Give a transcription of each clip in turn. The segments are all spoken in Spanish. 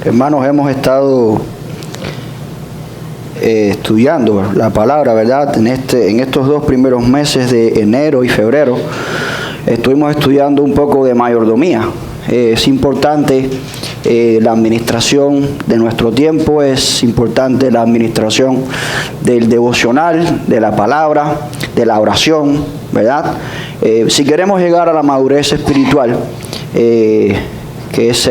Hermanos, hemos estado estudiando la palabra, ¿verdad? En estos 2 primeros meses de enero y febrero estuvimos estudiando un poco de mayordomía. Es importante la administración de nuestro tiempo, es importante la administración del devocional, de la palabra, de la oración, ¿verdad? Si queremos llegar a la madurez espiritual, que es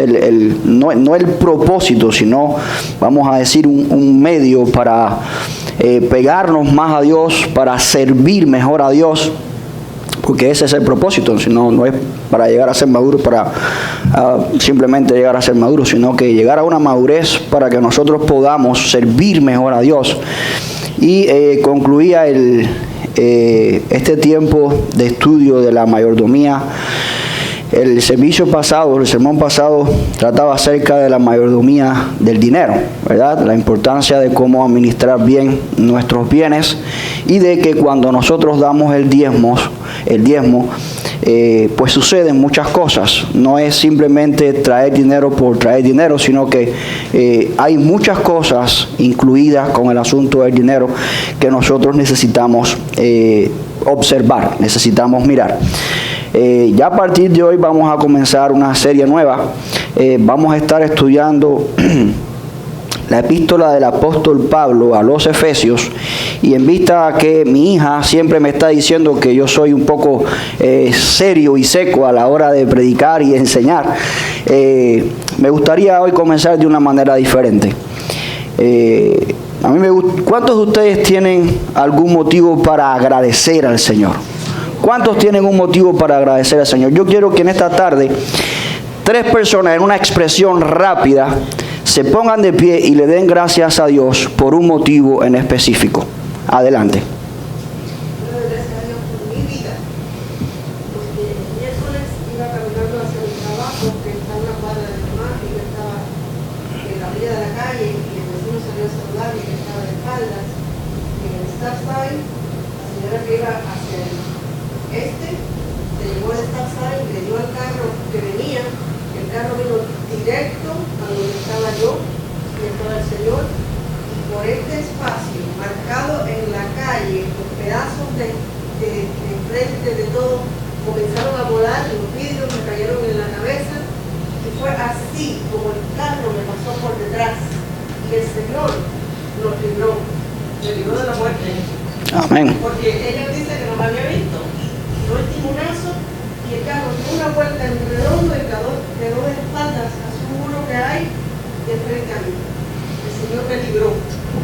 no el propósito, sino, vamos a decir, un medio para pegarnos más a Dios, para servir mejor a Dios, porque ese es el propósito, sino no es para llegar a ser maduro, para simplemente llegar a ser maduro, sino que llegar a una madurez para que nosotros podamos servir mejor a Dios. Y concluía este tiempo de estudio de la mayordomía. El sermón pasado trataba acerca de la mayordomía del dinero, ¿verdad? La importancia de cómo administrar bien nuestros bienes y de que cuando nosotros damos el diezmo, pues suceden muchas cosas. No es simplemente traer dinero por traer dinero, sino que hay muchas cosas incluidas con el asunto del dinero que nosotros necesitamos observar, necesitamos mirar. Ya a partir de hoy vamos a comenzar una serie nueva. Vamos a estar estudiando la epístola del apóstol Pablo a los Efesios, y en vista a que mi hija siempre me está diciendo que yo soy un poco serio y seco a la hora de predicar y enseñar, me gustaría hoy comenzar de una manera diferente. ¿Cuántos de ustedes tienen algún motivo para agradecer al Señor? ¿Cuántos tienen un motivo para agradecer al Señor? Yo quiero que en esta tarde 3 personas en una expresión rápida se pongan de pie y le den gracias a Dios por un motivo en específico. Adelante. Gracias a Dios por mi vida, porque el miércoles iba caminando hacia el trabajo, que está en una cuadra de mi mamá, y yo estaba en la orilla de la calle, y el vecino salió a saludar y yo estaba de espaldas. Y en el stop sign, la señora que iba hacia el se llevó el stop sign, le dio al carro que venía, el carro vino directo a donde estaba yo y estaba el Señor, y por este espacio marcado en la calle, los pedazos de frente de todo comenzaron a volar, los vidrios me cayeron en la cabeza, y fue así como el carro me pasó por detrás, y el Señor nos libró, me libró de la muerte. Amén. Porque ella dice que no me había visto, dio el timonazo y el carro dio una vuelta en redondo y quedó de espaldas a su muro que hay de frente a mí. El Señor me libró.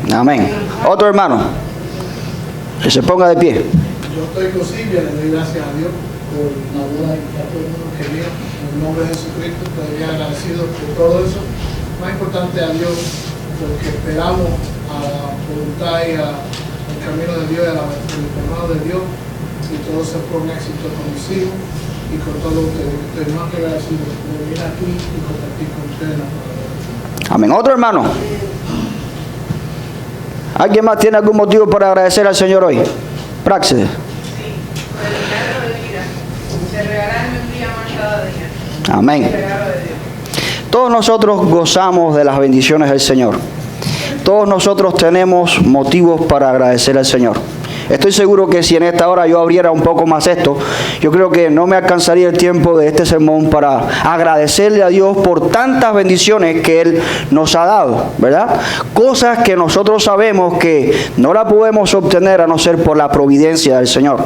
Amén. Otro hermano, que se ponga de pie. Yo estoy con Silvia, le doy gracias a Dios por la boda y a todo el mundo que vio. En el nombre de Jesucristo, estoy agradecido por todo eso. Más importante a Dios, porque esperamos a la voluntad y al camino de Dios y al llamado de Dios, y todo se fue un éxito con mis hijos y con todos ustedes. Estoy más que agradecido por venir aquí y compartir con ustedes la palabra. Amén. Otro hermano. ¿Alguien más tiene algún motivo para agradecer al Señor hoy? Praxis. Sí, por el milagro de vida, de regalarme un día más cada día. Amén. El regalo de Dios. Todos nosotros gozamos de las bendiciones del Señor. Todos nosotros tenemos motivos para agradecer al Señor. Estoy seguro que si en esta hora yo abriera un poco más esto, yo creo que no me alcanzaría el tiempo de este sermón para agradecerle a Dios por tantas bendiciones que Él nos ha dado, ¿verdad? Cosas que nosotros sabemos que no la podemos obtener a no ser por la providencia del Señor.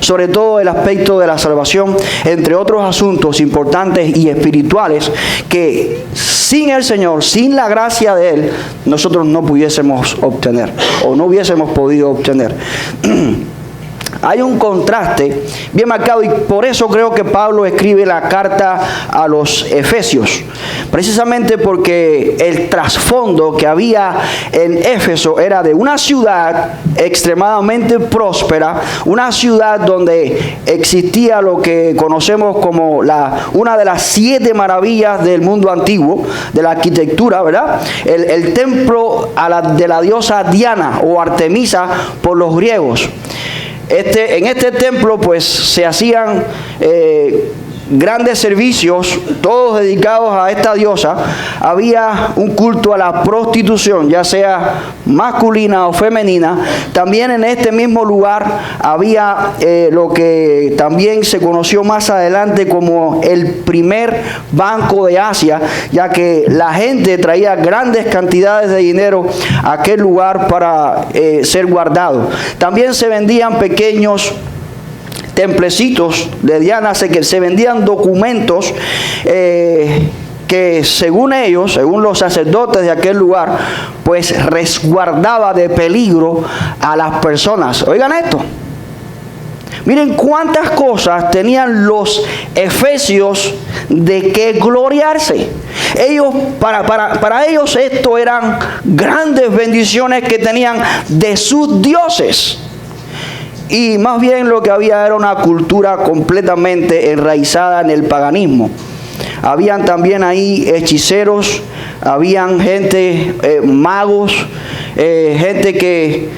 Sobre todo el aspecto de la salvación, entre otros asuntos importantes y espirituales que sin el Señor, sin la gracia de Él, nosotros no pudiésemos obtener o no hubiésemos podido obtener. Hay un contraste bien marcado, y por eso creo que Pablo escribe la carta a los Efesios, precisamente porque el trasfondo que había en Éfeso era de una ciudad extremadamente próspera, una ciudad donde existía lo que conocemos como una de las 7 maravillas del mundo antiguo, de la arquitectura, ¿verdad? El templo de la diosa Diana o Artemisa por los griegos. En este templo pues se hacían grandes servicios, todos dedicados a esta diosa. Había un culto a la prostitución, ya sea masculina o femenina. También en este mismo lugar había lo que también se conoció más adelante como el primer banco de Asia, ya que la gente traía grandes cantidades de dinero a aquel lugar para ser guardado. También se vendían pequeños templecitos de Diana, que se vendían documentos que según ellos, según los sacerdotes de aquel lugar, pues resguardaba de peligro a las personas. Oigan esto. Miren cuántas cosas tenían los efesios de que gloriarse. Ellos, para ellos esto eran grandes bendiciones que tenían de sus dioses. Y más bien lo que había era una cultura completamente enraizada en el paganismo. Habían también ahí hechiceros, habían gente, magos, gente que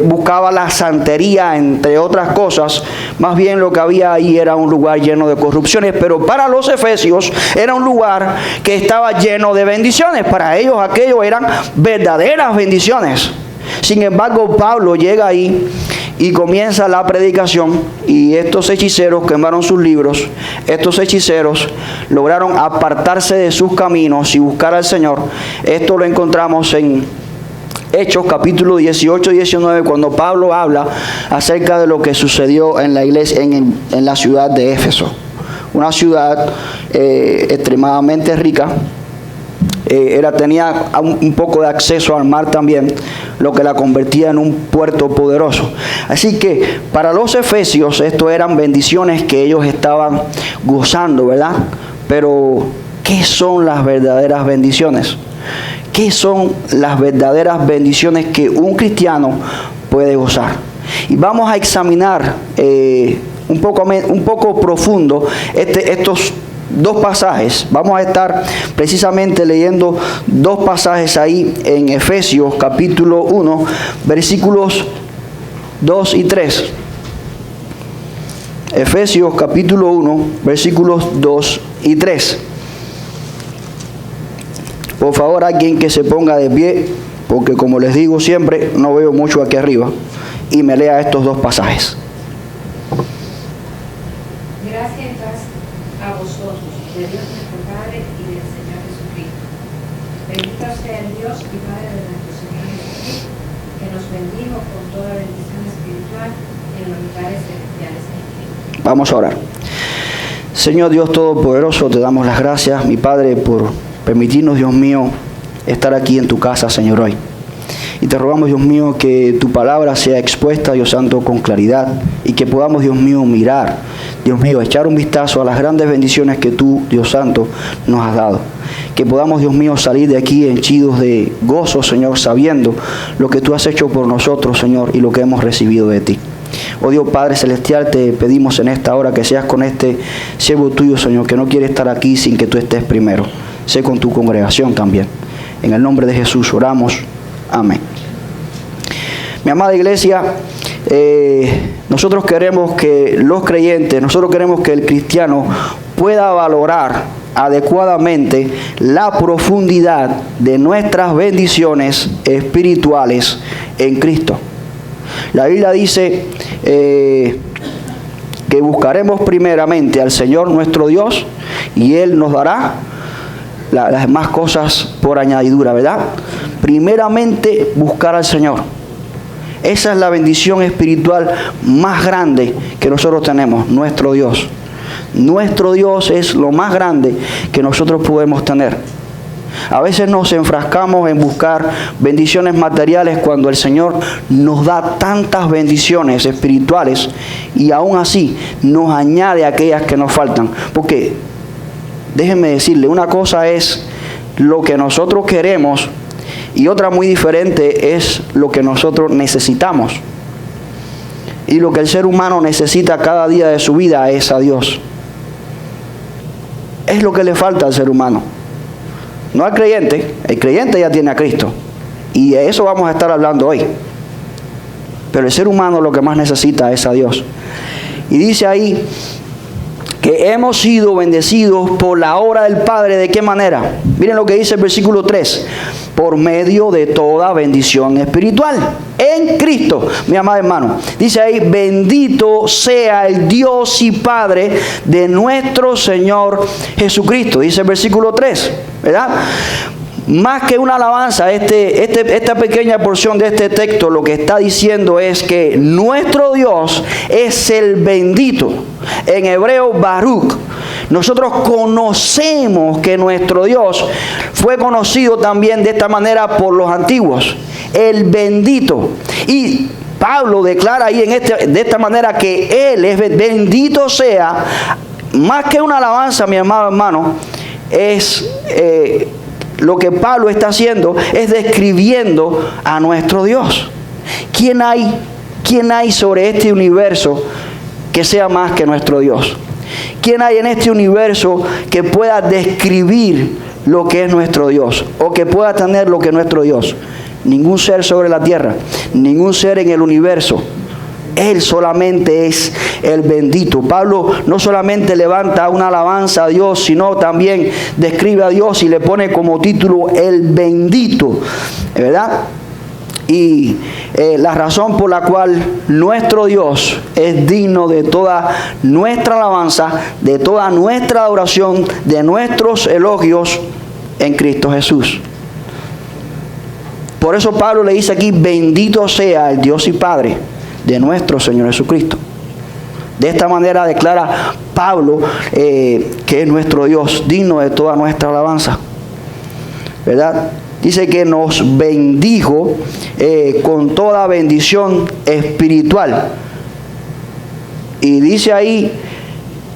buscaba la santería, entre otras cosas. Más bien lo que había ahí era un lugar lleno de corrupciones, pero para los efesios era un lugar que estaba lleno de bendiciones. Para ellos aquello eran verdaderas bendiciones. Sin embargo, Pablo llega ahí y comienza la predicación, y estos hechiceros quemaron sus libros. Estos hechiceros lograron apartarse de sus caminos y buscar al Señor. Esto lo encontramos en Hechos capítulo 18 y 19, cuando Pablo habla acerca de lo que sucedió en la iglesia, en la ciudad de Éfeso. Una ciudad extremadamente rica. Tenía un poco de acceso al mar también, lo que la convertía en un puerto poderoso. Así que para los efesios esto eran bendiciones que ellos estaban gozando, ¿verdad? Pero ¿qué son las verdaderas bendiciones? ¿Qué son las verdaderas bendiciones que un cristiano puede gozar? Y vamos a examinar un poco profundo estos dos pasajes. Vamos a estar precisamente leyendo dos pasajes ahí en Efesios capítulo 1, versículos 2 y 3. Efesios capítulo 1, versículos 2 y 3. Por favor, alguien que se ponga de pie, porque como les digo siempre, no veo mucho aquí arriba, y me lea estos dos pasajes. Gracias y paz a vosotros, de Dios nuestro Padre y del Señor Jesucristo. Bendito sea el Dios y Padre de nuestro Señor Jesucristo, que nos bendijo con toda bendición espiritual en los lugares celestiales en Cristo. Vamos a orar. Señor Dios Todopoderoso, te damos las gracias, mi Padre, por permitirnos, Dios mío, estar aquí en tu casa, Señor, hoy. Y te rogamos, Dios mío, que tu palabra sea expuesta, Dios Santo, con claridad, y que podamos, Dios mío, mirar, Dios mío, echar un vistazo a las grandes bendiciones que tú, Dios Santo, nos has dado. Que podamos, Dios mío, salir de aquí henchidos de gozo, Señor, sabiendo lo que tú has hecho por nosotros, Señor, y lo que hemos recibido de ti. Oh Dios Padre Celestial, te pedimos en esta hora que seas con este siervo tuyo, Señor, que no quiere estar aquí sin que tú estés primero. Sé con tu congregación también. En el nombre de Jesús oramos. Amén. Mi amada iglesia, nosotros queremos que los creyentes, nosotros queremos que el cristiano pueda valorar adecuadamente la profundidad de nuestras bendiciones espirituales en Cristo. La Biblia dice que buscaremos primeramente al Señor nuestro Dios y Él nos dará las demás cosas por añadidura, ¿verdad? Primeramente buscar al Señor. Esa es la bendición espiritual más grande que nosotros tenemos, nuestro Dios. Nuestro Dios es lo más grande que nosotros podemos tener. A veces nos enfrascamos en buscar bendiciones materiales cuando el Señor nos da tantas bendiciones espirituales y aún así nos añade aquellas que nos faltan. Porque déjenme decirle, una cosa es lo que nosotros queremos y otra muy diferente es lo que nosotros necesitamos. Y lo que el ser humano necesita cada día de su vida es a Dios. Es lo que le falta al ser humano. No al creyente. El creyente ya tiene a Cristo. Y de eso vamos a estar hablando hoy. Pero el ser humano lo que más necesita es a Dios. Y dice ahí que hemos sido bendecidos por la obra del Padre. ¿De qué manera? Miren lo que dice el versículo 3. Por medio de toda bendición espiritual en Cristo, mi amado hermano. Dice ahí, bendito sea el Dios y Padre de nuestro Señor Jesucristo. Dice el versículo 3, ¿verdad? Más que una alabanza, esta pequeña porción de este texto lo que está diciendo es que nuestro Dios es el bendito. En hebreo, Baruch. Nosotros conocemos que nuestro Dios fue conocido también de esta manera por los antiguos. El bendito. Y Pablo declara ahí de esta manera que Él es bendito sea. Más que una alabanza, mi amado hermano, es... lo que Pablo está haciendo es describiendo a nuestro Dios. ¿Quién hay sobre este universo que sea más que nuestro Dios? ¿Quién hay en este universo que pueda describir lo que es nuestro Dios? O que pueda tener lo que es nuestro Dios. Ningún ser sobre la tierra, ningún ser en el universo. Él solamente es el bendito. Pablo no solamente levanta una alabanza a Dios, sino también describe a Dios y le pone como título el bendito, ¿verdad? Y la razón por la cual nuestro Dios es digno de toda nuestra alabanza, de toda nuestra adoración, de nuestros elogios en Cristo Jesús. Por eso Pablo le dice aquí, bendito sea el Dios y Padre de nuestro Señor Jesucristo. De esta manera declara Pablo que es nuestro Dios, digno de toda nuestra alabanza, ¿verdad? Dice que nos bendijo con toda bendición espiritual. Y dice ahí,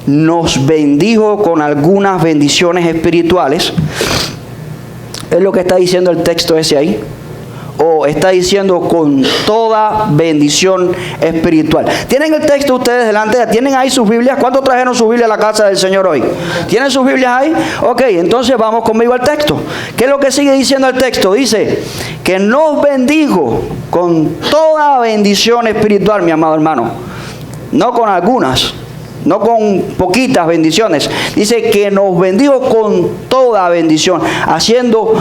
nos bendijo con algunas bendiciones espirituales. Es lo que está diciendo el texto ese ahí. O está diciendo con toda bendición espiritual. ¿Tienen el texto ustedes delante? ¿Tienen ahí sus Biblias? ¿Cuántos trajeron su Biblia a la casa del Señor hoy? ¿Tienen sus Biblias ahí? Ok, entonces vamos conmigo al texto. ¿Qué es lo que sigue diciendo el texto? Dice que nos bendijo con toda bendición espiritual, mi amado hermano. No con algunas, no con poquitas bendiciones. Dice que nos bendijo con toda bendición, haciendo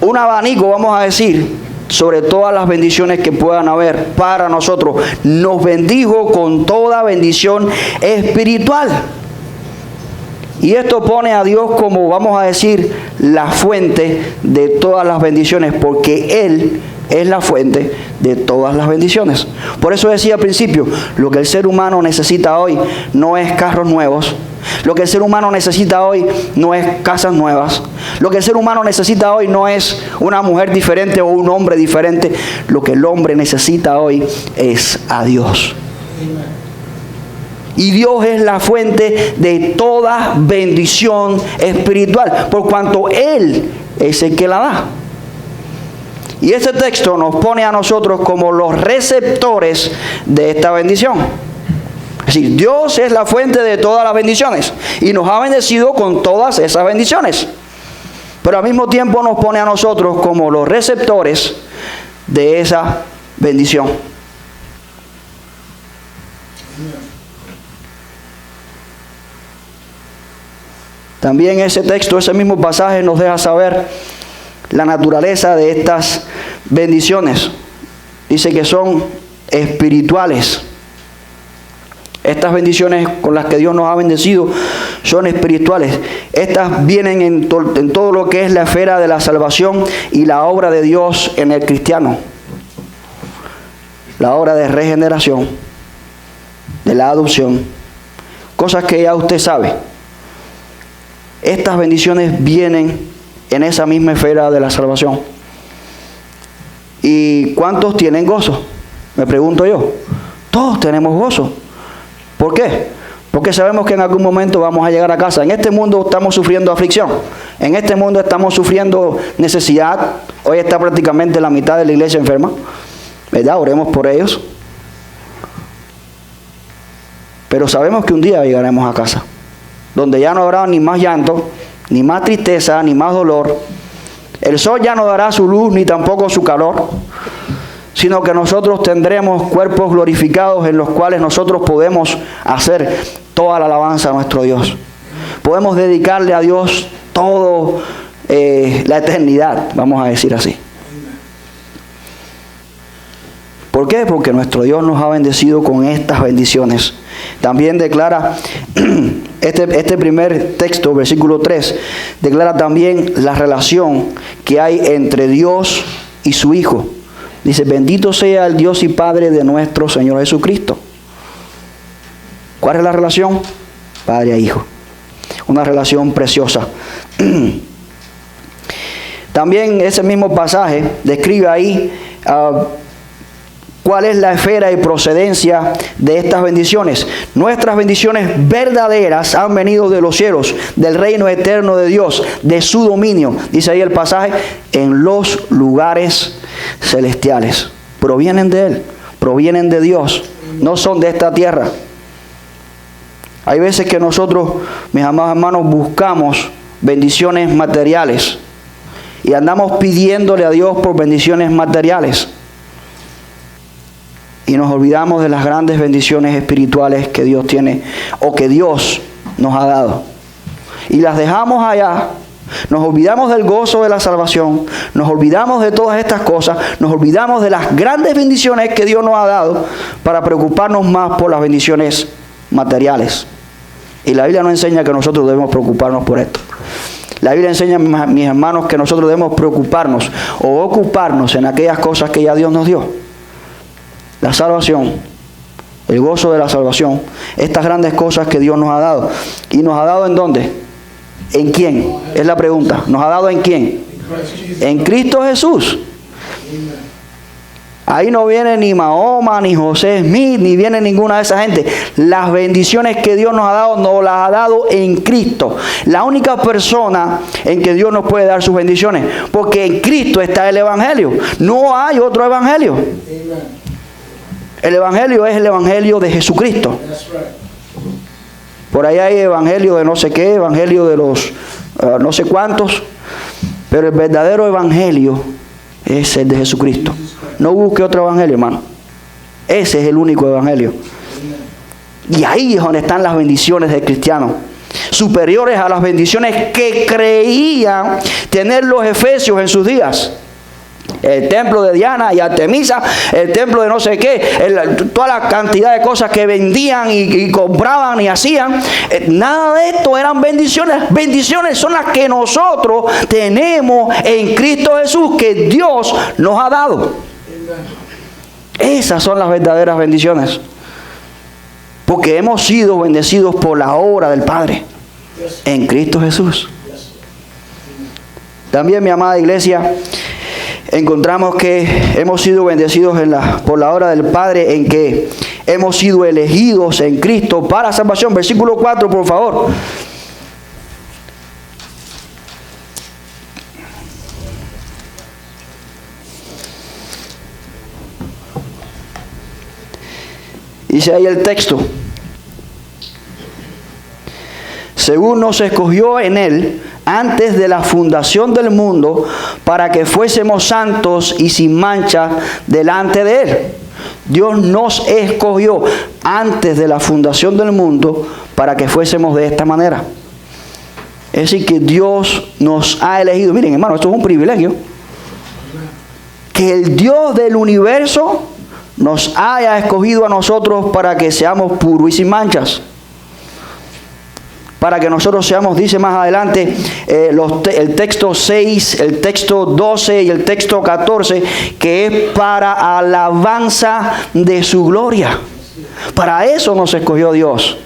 un abanico, vamos a decir, sobre todas las bendiciones que puedan haber para nosotros. Nos bendijo con toda bendición espiritual. Y esto pone a Dios como, vamos a decir, la fuente de todas las bendiciones, porque Él es la fuente de todas las bendiciones. Por eso decía al principio, lo que el ser humano necesita hoy no es carros nuevos. Lo que el ser humano necesita hoy no es casas nuevas. Lo que el ser humano necesita hoy no es una mujer diferente o un hombre diferente. Lo que el hombre necesita hoy es a Dios. Y Dios es la fuente de toda bendición espiritual, por cuanto Él es el que la da. Y este texto nos pone a nosotros como los receptores de esta bendición. Es decir, Dios es la fuente de todas las bendiciones y nos ha bendecido con todas esas bendiciones. Pero al mismo tiempo nos pone a nosotros como los receptores de esa bendición. También ese texto, ese mismo pasaje nos deja saber la naturaleza de estas bendiciones. Dice que son espirituales. Estas bendiciones con las que Dios nos ha bendecido son espirituales. Estas vienen en todo lo que es la esfera de la salvación y la obra de Dios en el cristiano. La obra de regeneración, de la adopción. Cosas que ya usted sabe. Estas bendiciones vienen en esa misma esfera de la salvación. ¿Y cuántos tienen gozo? Me pregunto yo. Todos tenemos gozo. ¿Por qué? Porque sabemos que en algún momento vamos a llegar a casa. En este mundo estamos sufriendo aflicción. En este mundo estamos sufriendo necesidad. Hoy está prácticamente la mitad de la iglesia enferma, ¿verdad? Oremos por ellos. Pero sabemos que un día llegaremos a casa, donde ya no habrá ni más llanto, ni más tristeza, ni más dolor. El sol ya no dará su luz, ni tampoco su calor, sino que nosotros tendremos cuerpos glorificados en los cuales nosotros podemos hacer toda la alabanza a nuestro Dios. Podemos dedicarle a Dios toda la eternidad, vamos a decir así. ¿Por qué? Porque nuestro Dios nos ha bendecido con estas bendiciones. También declara, este primer texto, versículo 3, declara también la relación que hay entre Dios y su Hijo. Dice, bendito sea el Dios y Padre de nuestro Señor Jesucristo. ¿Cuál es la relación? Padre a Hijo. Una relación preciosa. También ese mismo pasaje describe ahí cuál es la esfera y procedencia de estas bendiciones. Nuestras bendiciones verdaderas han venido de los cielos, del reino eterno de Dios, de su dominio. Dice ahí el pasaje, en los lugares celestiales. Provienen de Él, provienen de Dios, no son de esta tierra. Hay veces que nosotros, mis amados hermanos, buscamos bendiciones materiales y andamos pidiéndole a Dios por bendiciones materiales. Y nos olvidamos de las grandes bendiciones espirituales que Dios tiene o que Dios nos ha dado. Y las dejamos allá. Nos olvidamos del gozo de la salvación. Nos olvidamos de todas estas cosas. Nos olvidamos de las grandes bendiciones que Dios nos ha dado para preocuparnos más por las bendiciones materiales. Y la Biblia no enseña que nosotros debemos preocuparnos por esto. La Biblia enseña, mis hermanos, que nosotros debemos preocuparnos o ocuparnos en aquellas cosas que ya Dios nos dio. La salvación, el gozo de la salvación, estas grandes cosas que Dios nos ha dado. ¿Y nos ha dado en dónde? ¿En quién? Es la pregunta. ¿Nos ha dado en quién? En Cristo Jesús. Ahí no viene ni Mahoma, ni José Smith, ni viene ninguna de esa gente. Las bendiciones que Dios nos ha dado, nos las ha dado en Cristo. La única persona en que Dios nos puede dar sus bendiciones. Porque en Cristo está el Evangelio. No hay otro Evangelio. El Evangelio es el Evangelio de Jesucristo. Por ahí hay Evangelio de no sé qué, Evangelio de los no sé cuántos. Pero el verdadero Evangelio es el de Jesucristo. No busque otro Evangelio, hermano. Ese es el único Evangelio. Y ahí es donde están las bendiciones del cristiano. Superiores a las bendiciones que creían tener los efesios en sus días. El templo de Diana y Artemisa, el templo de no sé qué, toda la cantidad de cosas que vendían y compraban y hacían, nada de esto eran bendiciones. Bendiciones son las que nosotros tenemos en Cristo Jesús, que Dios nos ha dado. Esas son las verdaderas bendiciones, porque hemos sido bendecidos por la obra del Padre en Cristo Jesús. También, mi amada iglesia, encontramos que hemos sido bendecidos por la obra del Padre, en que hemos sido elegidos en Cristo para salvación. Versículo 4, por favor. Dice ahí el texto: según nos escogió en Él antes de la fundación del mundo, para que fuésemos santos y sin mancha delante de Él. Dios nos escogió antes de la fundación del mundo para que fuésemos de esta manera. Es decir, que Dios nos ha elegido. Miren, hermano, esto es un privilegio. Que el Dios del universo nos haya escogido a nosotros para que seamos puros y sin manchas. Para que nosotros seamos, dice más adelante, el texto 6, el texto 12 y el texto 14, que es para alabanza de su gloria. Para eso nos escogió Dios.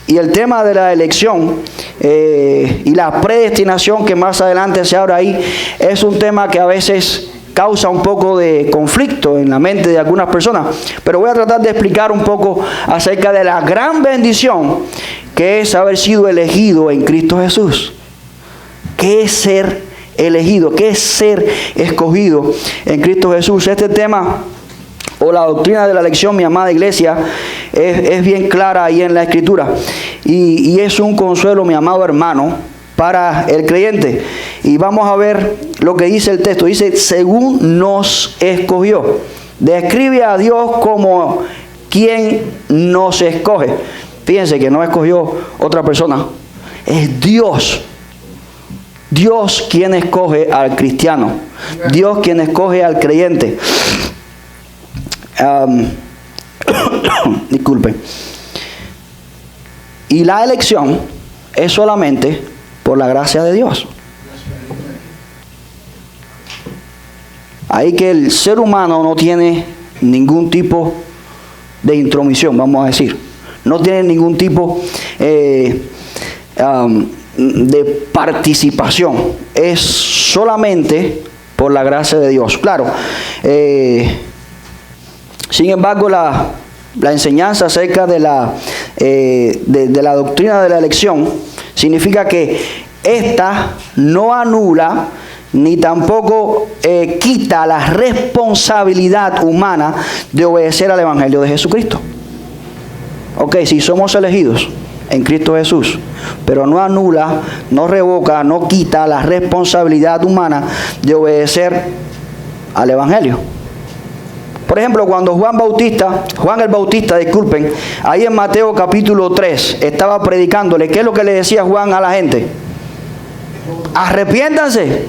Y el tema de la elección y la predestinación, que más adelante se abre ahí, es un tema que a veces causa un poco de conflicto en la mente de algunas personas. Pero voy a tratar de explicar un poco acerca de la gran bendición que es haber sido elegido en Cristo Jesús. ¿Qué es ser elegido? ¿Qué es ser escogido en Cristo Jesús? Este tema, o la doctrina de la elección, mi amada iglesia, es bien clara ahí en la Escritura. Y es un consuelo, mi amado hermano, para el creyente. Y vamos a ver lo que dice el texto. Dice, según nos escogió. Describe a Dios como quien nos escoge. Fíjense que no escogió otra persona. Es Dios. Dios quien escoge al cristiano. Dios quien escoge al creyente. Disculpen. Y la elección es solamente por la gracia de Dios. Ahí que el ser humano no tiene ningún tipo de intromisión, vamos a decir. No tiene ningún tipo de participación. Es solamente por la gracia de Dios. Claro, sin embargo, la enseñanza acerca de la doctrina de la elección significa que esta no anula ni tampoco quita la responsabilidad humana de obedecer al Evangelio de Jesucristo. Ok, si somos elegidos en Cristo Jesús, pero no anula, no revoca, no quita la responsabilidad humana de obedecer al Evangelio. Por ejemplo, cuando Juan el Bautista, disculpen, ahí en Mateo capítulo 3, estaba predicándole, ¿qué es lo que le decía Juan a la gente? Arrepiéntanse.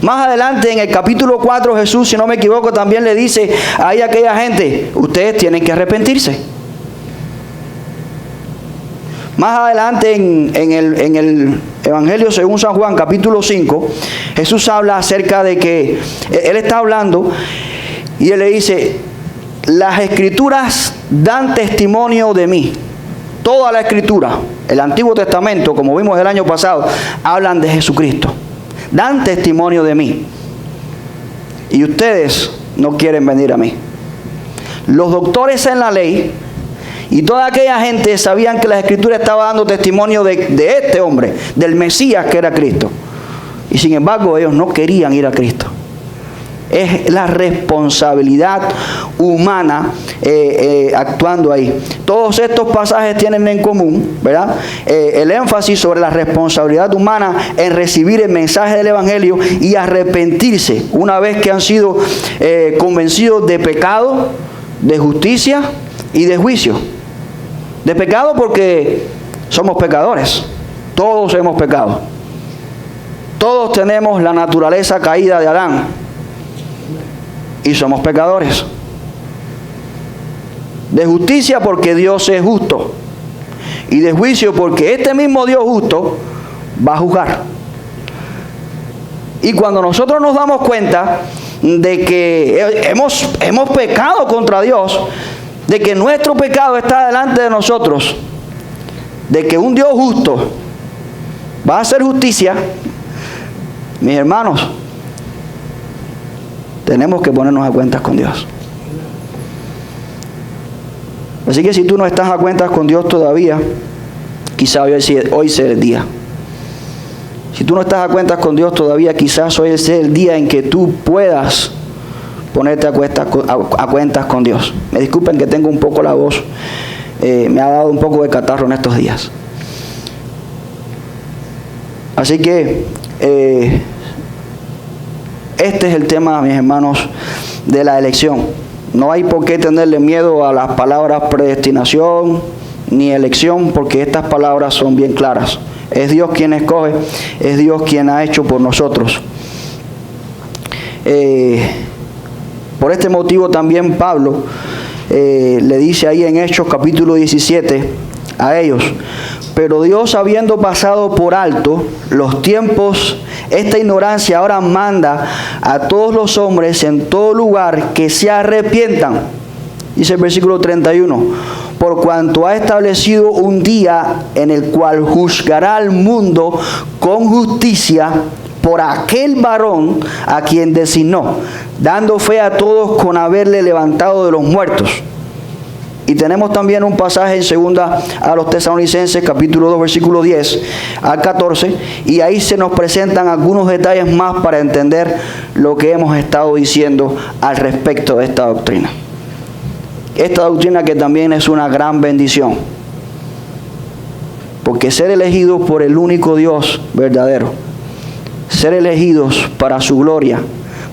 Más adelante en el capítulo 4 Jesús, si no me equivoco, también le dice ahí a aquella gente, ustedes tienen que arrepentirse. Más adelante en el Evangelio según San Juan capítulo 5, Jesús habla acerca de que Él está hablando y Él le dice, las Escrituras dan testimonio de mí. Toda la Escritura, el Antiguo Testamento, como vimos el año pasado, hablan de Jesucristo. Dan testimonio de mí. Y ustedes no quieren venir a mí. Los doctores en la ley y toda aquella gente sabían que la Escritura estaba dando testimonio de este hombre, del Mesías que era Cristo. Y sin embargo ellos no querían ir a Cristo. Es la responsabilidad humana actuando ahí. Todos estos pasajes tienen en común, ¿verdad? El énfasis sobre la responsabilidad humana en recibir el mensaje del Evangelio y arrepentirse una vez que han sido convencidos de pecado, de justicia y de juicio. De pecado porque somos pecadores. Todos hemos pecado. Todos tenemos la naturaleza caída de Adán. Y somos pecadores. De justicia porque Dios es justo. Y de juicio porque este mismo Dios justo va a juzgar. Y cuando nosotros nos damos cuenta de que hemos pecado contra Dios, de que nuestro pecado está delante de nosotros, de que un Dios justo va a hacer justicia, mis hermanos, tenemos que ponernos a cuentas con Dios. Así que si tú no estás a cuentas con Dios todavía, quizás hoy sea el día. Si tú no estás a cuentas con Dios todavía, quizás hoy sea el día en que tú puedas ponerte a cuentas con Dios. Me disculpen que tengo un poco la voz, me ha dado un poco de catarro en estos días. Así que este es el tema, mis hermanos, de la elección. No hay por qué tenerle miedo a las palabras predestinación ni elección, porque estas palabras son bien claras. Es Dios quien escoge, es Dios quien ha hecho por nosotros. Por este motivo también Pablo le dice ahí en Hechos capítulo 17 a ellos: pero Dios, habiendo pasado por alto los tiempos, esta ignorancia, ahora manda a todos los hombres en todo lugar que se arrepientan. Dice el versículo 31, por cuanto ha establecido un día en el cual juzgará al mundo con justicia por aquel varón a quien designó, dando fe a todos con haberle levantado de los muertos. Y tenemos también un pasaje en segunda a los Tesalonicenses, capítulo 2, versículo 10 al 14, y ahí se nos presentan algunos detalles más para entender lo que hemos estado diciendo al respecto de esta doctrina. Esta doctrina que también es una gran bendición, porque ser elegidos por el único Dios verdadero, ser elegidos para su gloria,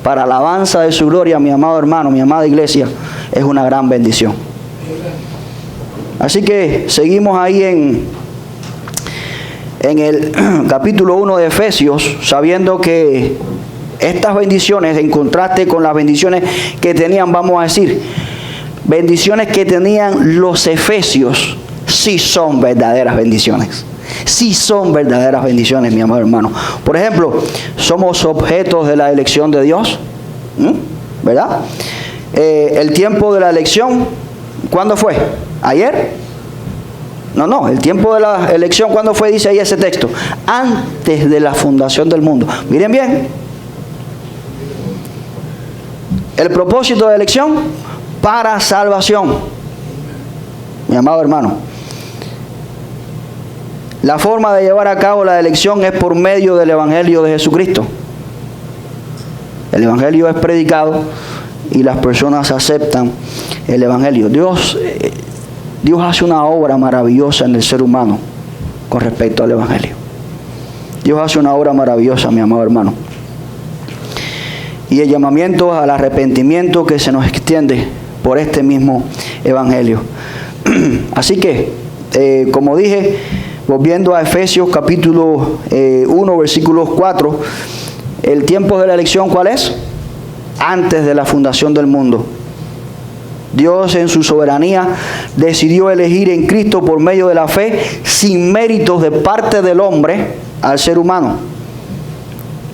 para alabanza de su gloria, mi amado hermano, mi amada iglesia, es una gran bendición. Así que seguimos ahí en el capítulo 1 de Efesios, sabiendo que estas bendiciones, en contraste con las bendiciones que tenían, vamos a decir, bendiciones que tenían los efesios, sí son verdaderas bendiciones. Sí son verdaderas bendiciones, mi amado hermano. Por ejemplo, somos objetos de la elección de Dios, ¿verdad? El tiempo de la elección, ¿cuándo fue? ¿Ayer? No, el tiempo de la elección, ¿cuándo fue? Dice ahí ese texto. Antes de la fundación del mundo. Miren bien. El propósito de elección para salvación. Mi amado hermano. La forma de llevar a cabo la elección es por medio del Evangelio de Jesucristo. El Evangelio es predicado y las personas aceptan el Evangelio. Dios hace una obra maravillosa en el ser humano con respecto al Evangelio. Dios hace una obra maravillosa, mi amado hermano. Y el llamamiento al arrepentimiento que se nos extiende por este mismo Evangelio. Así que, como dije, volviendo a Efesios capítulo 1, versículos 4, el tiempo de la elección, ¿cuál es? Antes de la fundación del mundo. Dios en su soberanía decidió elegir en Cristo por medio de la fe, sin méritos de parte del hombre, al ser humano,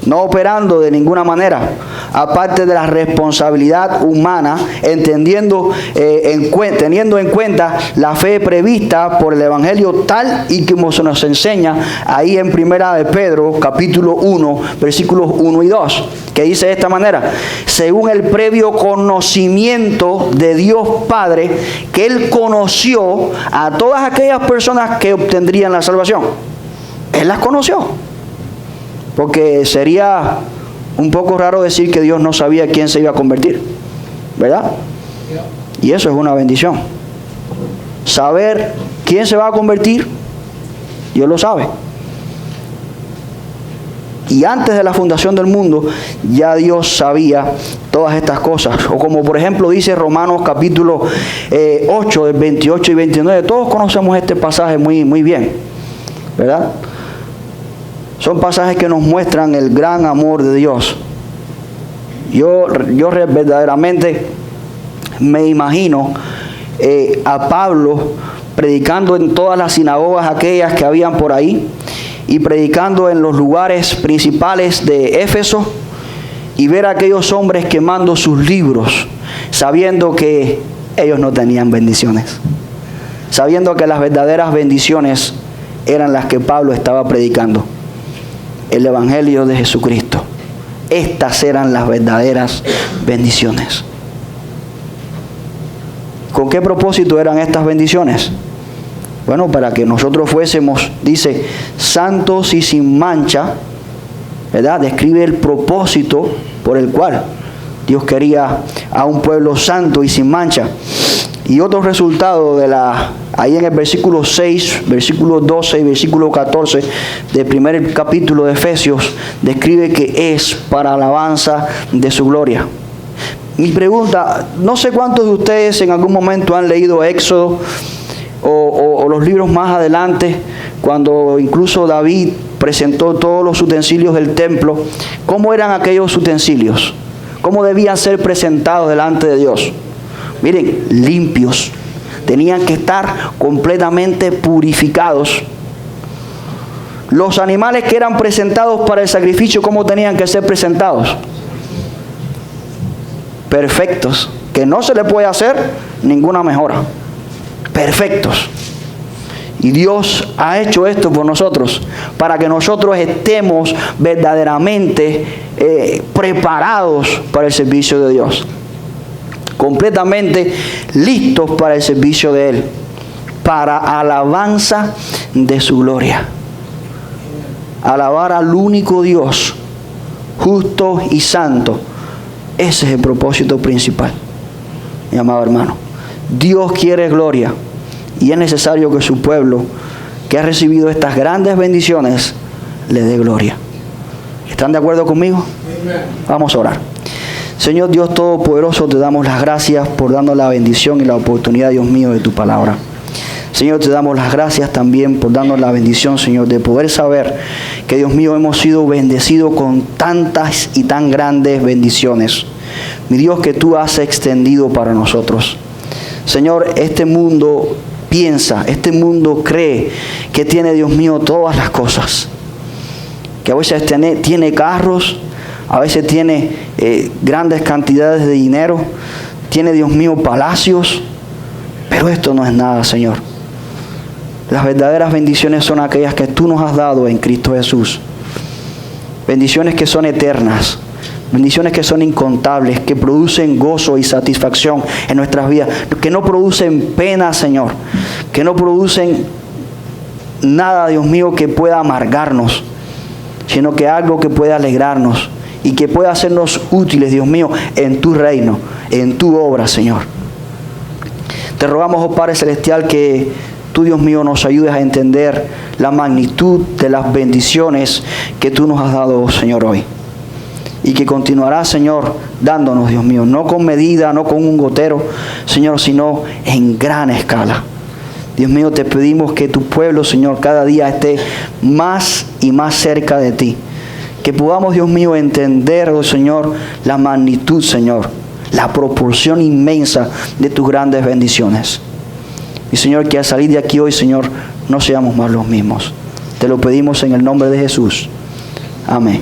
no operando de ninguna manera, aparte de la responsabilidad humana, teniendo en cuenta la fe prevista por el Evangelio, tal y como se nos enseña ahí en Primera de Pedro, capítulo 1, versículos 1 y 2, que dice de esta manera: según el previo conocimiento de Dios Padre, que Él conoció a todas aquellas personas que obtendrían la salvación. Él las conoció. Porque sería un poco raro decir que Dios no sabía quién se iba a convertir, ¿verdad? Y eso es una bendición. Saber quién se va a convertir, Dios lo sabe. Y antes de la fundación del mundo, ya Dios sabía todas estas cosas. O como por ejemplo dice Romanos capítulo 8, del 28 y 29. Todos conocemos este pasaje muy bien, ¿verdad? Son pasajes que nos muestran el gran amor de Dios. Yo verdaderamente me imagino a Pablo predicando en todas las sinagogas aquellas que habían por ahí, y predicando en los lugares principales de Éfeso, y ver a aquellos hombres quemando sus libros, sabiendo que ellos no tenían bendiciones, sabiendo que las verdaderas bendiciones eran las que Pablo estaba predicando, el Evangelio de Jesucristo. Estas eran las verdaderas bendiciones. ¿Con qué propósito eran estas bendiciones? Bueno, para que nosotros fuésemos, dice, santos y sin mancha, ¿verdad? Describe el propósito por el cual Dios quería a un pueblo santo y sin mancha. Y otro resultado ahí en el versículo 6, versículo 12 y versículo 14 del primer capítulo de Efesios, describe que es para alabanza de su gloria. Mi pregunta, no sé cuántos de ustedes en algún momento han leído Éxodo o los libros más adelante, cuando incluso David presentó todos los utensilios del templo. ¿Cómo eran aquellos utensilios? ¿Cómo debían ser presentados delante de Dios? Miren, limpios. Tenían que estar completamente purificados. Los animales que eran presentados para el sacrificio, ¿cómo tenían que ser presentados? Perfectos. Que no se le puede hacer ninguna mejora. Perfectos. Y Dios ha hecho esto por nosotros, para que nosotros estemos verdaderamente preparados para el servicio de Dios. Completamente listos para el servicio de Él, para alabanza de su gloria. Alabar al único Dios, justo y santo. Ese es el propósito principal, mi amado hermano. Dios quiere gloria, y es necesario que su pueblo, que ha recibido estas grandes bendiciones, le dé gloria. ¿Están de acuerdo conmigo? Vamos a orar. Señor Dios Todopoderoso, te damos las gracias por darnos la bendición y la oportunidad, Dios mío, de tu palabra. Señor, te damos las gracias también por darnos la bendición, Señor, de poder saber que, Dios mío, hemos sido bendecidos con tantas y tan grandes bendiciones. Mi Dios, que tú has extendido para nosotros. Señor, este mundo piensa, este mundo cree que tiene, Dios mío, todas las cosas. Que a veces tiene carros, a veces tiene grandes cantidades de dinero, tiene, Dios mío, palacios, pero esto no es nada, Señor. Las verdaderas bendiciones son aquellas que tú nos has dado en Cristo Jesús. Bendiciones que son eternas, bendiciones que son incontables, que producen gozo y satisfacción en nuestras vidas, que no producen pena, Señor, que no producen nada, Dios mío, que pueda amargarnos, sino que algo que pueda alegrarnos y que pueda hacernos útiles, Dios mío, en tu reino, en tu obra, Señor. Te rogamos, oh Padre Celestial, que tú, Dios mío, nos ayudes a entender la magnitud de las bendiciones que tú nos has dado, oh Señor, hoy. Y que continuará, Señor, dándonos, Dios mío, no con medida, no con un gotero, Señor, sino en gran escala. Dios mío, te pedimos que tu pueblo, Señor, cada día esté más y más cerca de ti. Que podamos, Dios mío, entender, oh Señor, la magnitud, Señor, la proporción inmensa de tus grandes bendiciones. Y, Señor, que al salir de aquí hoy, Señor, no seamos más los mismos. Te lo pedimos en el nombre de Jesús. Amén.